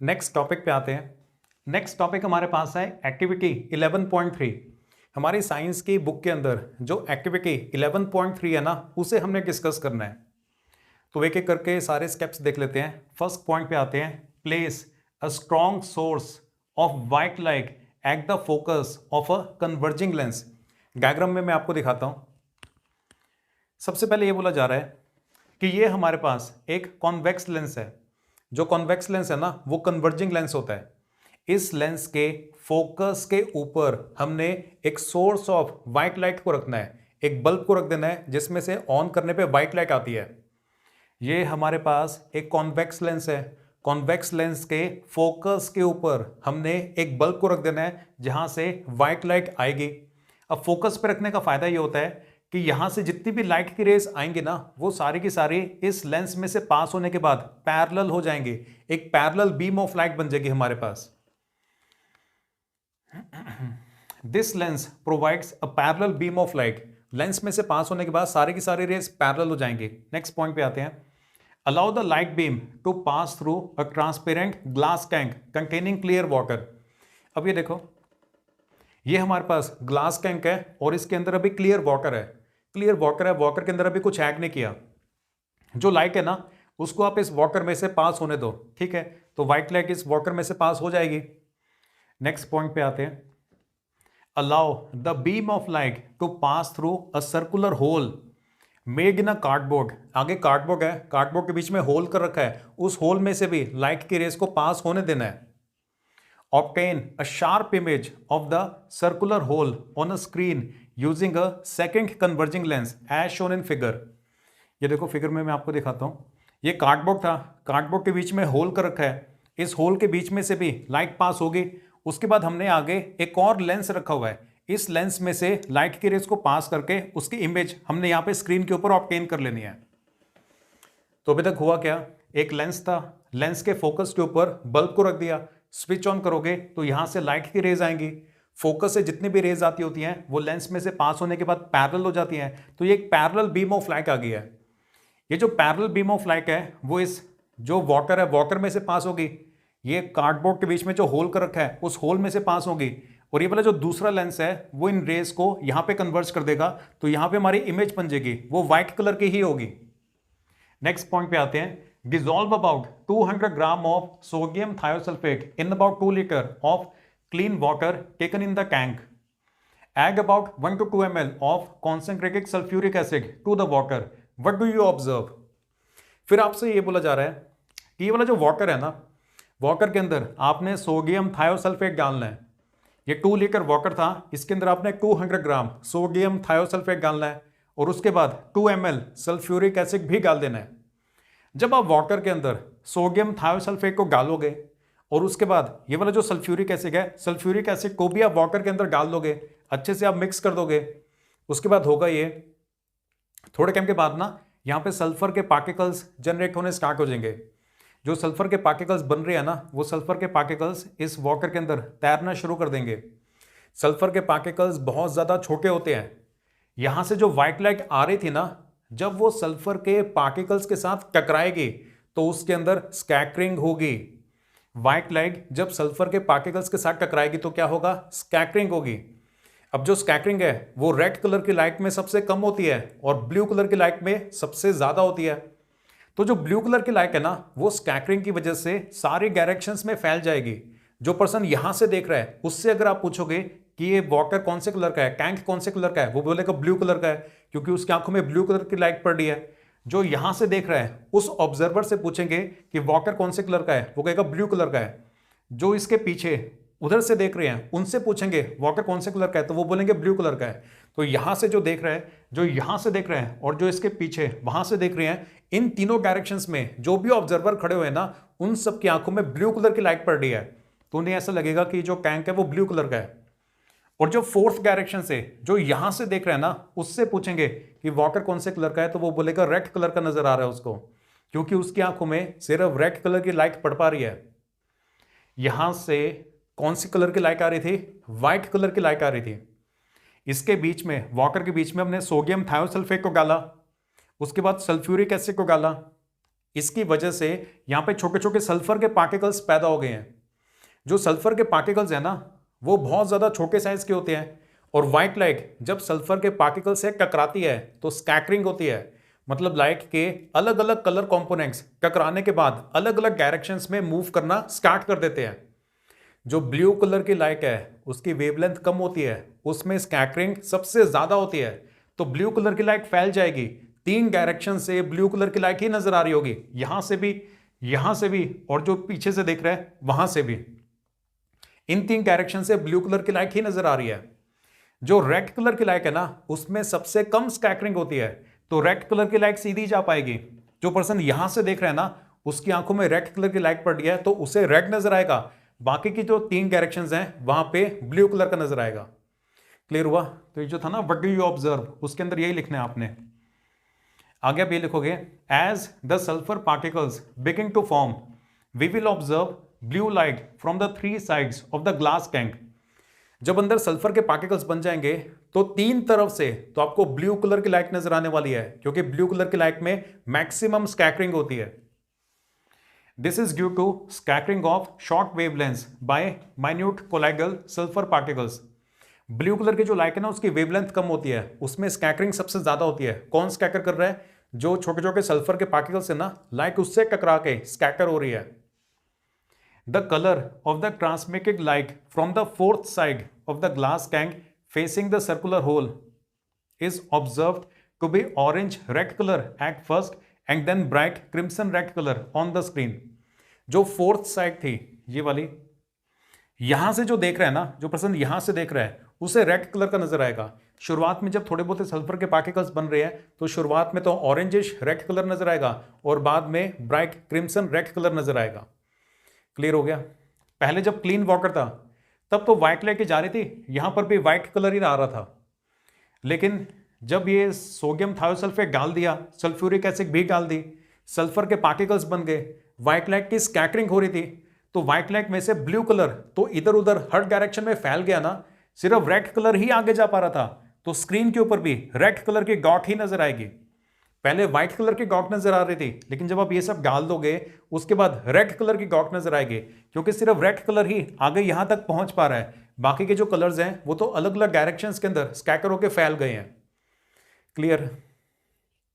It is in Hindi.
नेक्स्ट टॉपिक पे आते हैं। नेक्स्ट टॉपिक हमारे पास है एक्टिविटी 11.3। हमारी साइंस की बुक के अंदर जो एक्टिविटी 11.3 है ना, उसे हमने डिस्कस करना है। तो एक एक करके सारे स्टेप्स देख लेते हैं। फर्स्ट पॉइंट पे आते हैं, place a strong source of white light at the focus of a converging lens. Diagram में मैं आपको दिखाता हूं। सबसे पहले ये बोला जा रहा है कि ये हमारे पास एक कॉन्वेक्स लेंस है। जो कॉन्वेक्स लेंस है ना, वो कन्वर्जिंग लेंस होता है। इस लेंस के फोकस के ऊपर हमने एक सोर्स ऑफ व्हाइट लाइट को रखना है, एक बल्ब को रख देना है जिसमें से ऑन करने पे व्हाइट लाइट आती है। ये हमारे पास एक कॉन्वेक्स लेंस है। कॉन्वेक्स लेंस के फोकस के ऊपर हमने एक बल्ब को रख देना है जहां से व्हाइट लाइट आएगी। अब फोकस पे रखने का फायदा ये होता है कि यहां से जितनी भी लाइट की रेज आएंगी ना, वो सारी की सारी इस लेंस में से पास होने के बाद पैरेलल हो जाएंगे। एक पैरेलल बीम ऑफ लाइट बन जाएगी हमारे पास। This lens provides a parallel beam of light. Lens में से पास होने के बाद सारे की सारी रेज पैरेलल हो जाएंगे। नेक्स्ट पॉइंट पे आते हैं, allow the light beam to pass through a transparent glass tank containing clear water. अब ये देखो, ये हमारे पास ग्लास टैंक है और इसके अंदर अभी क्लियर वाटर है। क्लियर वाटर है, वाटर के अंदर अभी कुछ ऐड नहीं किया। जो लाइट है ना, उसको आप इस वाटर में से पास होने दो, ठीक है? तो व्हाइट लाइट इस वाटर में से पास हो जाएगी। नेक्स्ट पॉइंट पे आते हैं, allow the beam of light to pass through a circular hole made in a cardboard. आगे कार्डबोर्ड है, कार्डबोर्ड के बीच में होल कर रखा है, उस होल में से भी लाइट की रेस को पास होने देना है। Obtain a sharp image of the circular hole on a screen using a second converging lens as shown in figure। ये देखो फिगर में मैं आपको दिखाता हूं। ये कार्डबोर्ड था, कार्डबोर्ड के बीच में होल कर रखा है, इस होल के बीच में से भी लाइट पास होगी। उसके बाद हमने आगे एक और लेंस रखा हुआ है, इस लेंस में से लाइट की रेस को पास करके उसकी इमेज हमने यहां पे स्क्रीन के ऊपर ऑब्टेन कर लेनी है। तो अभी तक हुआ क्या, एक लेंस था, लेंस के फोकस के ऊपर बल्ब को रख दिया, स्विच ऑन करोगे तो यहां से लाइट की रेज आएंगी। फोकस से जितनी भी रेज आती होती हैं वो लेंस में से पास होने के बाद पैरेलल हो जाती हैं। तो ये एक पैरेलल बीम ऑफ लाइट आ गई है। ये जो पैरेलल बीम ऑफ लाइट है वो इस जो वाटर है, वाटर में से पास होगी। ये कार्डबोर्ड के बीच में जो होल कर रखा है उस होल में से पास होगी, और ये वाला जो दूसरा लेंस है वो इन रेज को यहां पे कन्वर्ज कर देगा। तो यहां पे हमारी इमेज बन जाएगी, वो व्हाइट कलर की ही होगी। नेक्स्ट पॉइंट पे आते हैं, dissolve about 200 gram of sodium thiosulfate in about 2 liter of clean water taken in the tank. Add about 1 to 2 ml of concentrated sulfuric acid to the water. What do you observe? फिर आपसे ये बोला जा रहा है कि ये वाला जो वाटर है ना, वाटर के अंदर आपने सोडियम थायोसल्फेट डालना है। ये 2 लीटर वाटर था, इसके अंदर आपने 200 ग्राम सोडियम थायोसल्फेट डालना है और उसके बाद 2 ml सल्फ्यूरिक एसिड भी डाल देना है। जब आप वाटर के अंदर सोडियम थायोसल्फेट को डालोगे और उसके बाद ये वाला जो सल्फ्यूरिक एसिड है, सल्फ्यूरिक एसिड को भी आप वाटर के अंदर डाल दोगे, अच्छे से आप मिक्स कर दोगे। उसके बाद होगा ये, थोड़े टाइम के बाद ना यहाँ पे सल्फर के पार्टिकल्स जनरेट होने स्टार्ट हो जाएंगे। जो सल्फर के पार्टिकल्स बन रहे हैं ना, वो सल्फर के पार्टिकल्स इस वाटर के अंदर तैरना शुरू कर देंगे। सल्फर के पार्टिकल्स बहुत ज्यादा छोटे होते हैं। यहां से जो व्हाइट लाइट आ रही थी ना, जब वो सल्फर के पार्टिकल्स के साथ टकराएगी तो उसके अंदर स्कैटरिंग होगी। व्हाइट लाइट जब सल्फर के पार्टिकल्स के साथ टकराएगी तो क्या होगा, स्कैटरिंग होगी। अब जो स्कैटरिंग है वो रेड कलर की लाइट में सबसे कम होती है और ब्लू कलर की लाइट में सबसे ज्यादा होती है। तो जो ब्लू कलर की लाइट है ना, वो स्कैटरिंग की वजह से सारी डायरेक्शंस में फैल जाएगी। जो पर्सन यहां से देख रहा है उससे अगर आप पूछोगे कि ये वाटर कौन से कलर का है, टैंक कौन से कलर का है, वो बोलेगा ब्लू कलर का है, क्योंकि उसकी आंखों में ब्लू कलर की लाइट पड़ रही है। जो यहां से देख रहा है उस ऑब्जर्वर से पूछेंगे कि वाटर कौन से कलर का है, वो कहेगा ब्लू कलर का है। जो इसके पीछे उधर से देख रहे हैं उनसे पूछेंगे वाटर कौन से कलर का है, तो वो बोलेंगे ब्लू कलर का है। तो यहां से जो देख रहे हैं, जो यहां से देख रहे हैं और जो इसके पीछे वहां से देख रहे हैं, इन तीनों डायरेक्शंस में जो भी ऑब्जर्वर खड़े हुए हैं ना, उन सबकी आंखों में ब्लू कलर की लाइट पड़ रही है। तो उन्हें ऐसा लगेगा कि जो टैंक है वो ब्लू कलर का है। और जो फोर्थ डायरेक्शन से, जो यहां से देख रहे हैं ना, उससे पूछेंगे कि वाटर कौन से कलर का है, तो वो बोलेगा रेड कलर का नजर आ रहा है उसको, क्योंकि उसकी आंखों में सिर्फ रेड कलर की लाइट पड़ पा रही है। यहां से कौन सी कलर की लाइट आ रही थी, व्हाइट कलर की लाइट आ रही थी। इसके बीच में, वाटर के बीच में हमने सोडियम थायोसल्फेट को डाला, उसके बाद सल्फ्यूरिक एसिड को डाला, इसकी वजह से यहां पे छोटे छोटे सल्फर के पार्टिकल्स पैदा हो गए हैं। जो सल्फर के पार्टिकल्स है ना, वो बहुत ज्यादा छोटे साइज के होते हैं, और व्हाइट लाइट जब सल्फर के पार्टिकल से टकराती है तो स्कैटरिंग होती है, मतलब लाइट के अलग अलग कलर कंपोनेंट्स टकराने के बाद अलग अलग डायरेक्शंस में मूव करना स्टार्ट कर देते हैं। जो ब्लू कलर की लाइट है उसकी वेवलेंथ कम होती है, उसमें स्कैटरिंग सबसे ज्यादा होती है, तो ब्लू कलर की लाइट फैल जाएगी। 3 डायरेक्शन से ब्लू कलर की लाइट ही नजर आ रही होगी, यहां से भी, यहां से भी, और जो पीछे से देख रहे हैं वहां से भी। इन 3 डायरेक्शन से ब्लू कलर की लाइट ही नजर आ रही है। जो रेड कलर की लाइट है ना, उसमें सबसे कम स्कैटरिंग होती है, तो रेड कलर की लाइट सीधी जा पाएगी। जो पर्सन यहां से देख रहे हैं ना, उसकी आंखों में रेड कलर की लाइट पड़ रही है तो उसे रेड नजर आएगा, बाकी की जो 3 डायरेक्शंस हैं वहां पे ब्लू कलर का नजर आएगा। क्लियर हुआ? तो ये जो था ना व्हाट डू यू ऑब्जर्व, उसके अंदर यही लिखना है आपने। आगे आप ये लिखोगे, as the sulphur particles begin to form we will observe blue light from the 3 sides of the glass tank. जब अंदर सल्फर के पार्टिकल्स बन जाएंगे तो 3 तरफ से तो आपको ब्लू कलर की लाइट नजर आने वाली है, क्योंकि ब्लू कलर की लाइट में मैक्सिमम स्कैटरिंग होती है। This is due to scattering of short wavelength by minute colloidal sulphur particles. Blue colour की जो लाइट है ना, उसकी वेवलेंथ कम होती है, उसमें स्कैटरिंग सबसे ज्यादा होती है। कौन स्कैटर कर रहा है? जो छोटे छोटे सल्फर के पार्टिकल्स है ना, लाइट उससे टकरा के स्कैटर हो रही है। The color of the transmitted light from the 4th side of the glass tank facing the circular hole is observed to be orange red color at first and then bright crimson red color on the screen. जो 4th side थी ये वाली, यहां से जो देख रहा है ना, जो पर्सन यहां से देख रहा है उसे रेड कलर का नजर आएगा। शुरुआत में जब थोड़े बहुत सल्फर के पार्टिकल्स बन रहे हैं तो शुरुआत में तो ऑरेंजिश रेड कलर नजर आएगा और बाद में ब्राइट क्रिम्सन रेड कलर नजर आएगा। क्लियर हो गया? पहले जब क्लीन वाटर था तब तो व्हाइट लाइट जा रही थी, यहां पर भी व्हाइट कलर ही आ रहा था, लेकिन जब ये सोडियम थायोसल्फेट डाल दिया, सल्फ्यूरिक एसिड भी डाल दी, सल्फर के पार्टिकल्स बन गए, व्हाइट लाइट की स्कैटरिंग हो रही थी, तो व्हाइट लाइट में से ब्लू कलर तो इधर उधर हर डायरेक्शन में फैल गया ना, सिर्फ रेड कलर ही आगे जा पा रहा था, तो स्क्रीन के ऊपर भी रेड कलर की डॉट ही नजर आएगी। पहले व्हाइट कलर की डॉट नजर आ रही थी, लेकिन जब आप ये सब डाल दोगे उसके बाद रेड कलर की डॉट नजर आएगी, क्योंकि सिर्फ रेड कलर ही आगे यहां तक पहुंच पा रहा है, बाकी के जो कलर्स हैं वो तो अलग अलग डायरेक्शंस के अंदर स्कैटर होकर फैल गए हैं। क्लियर?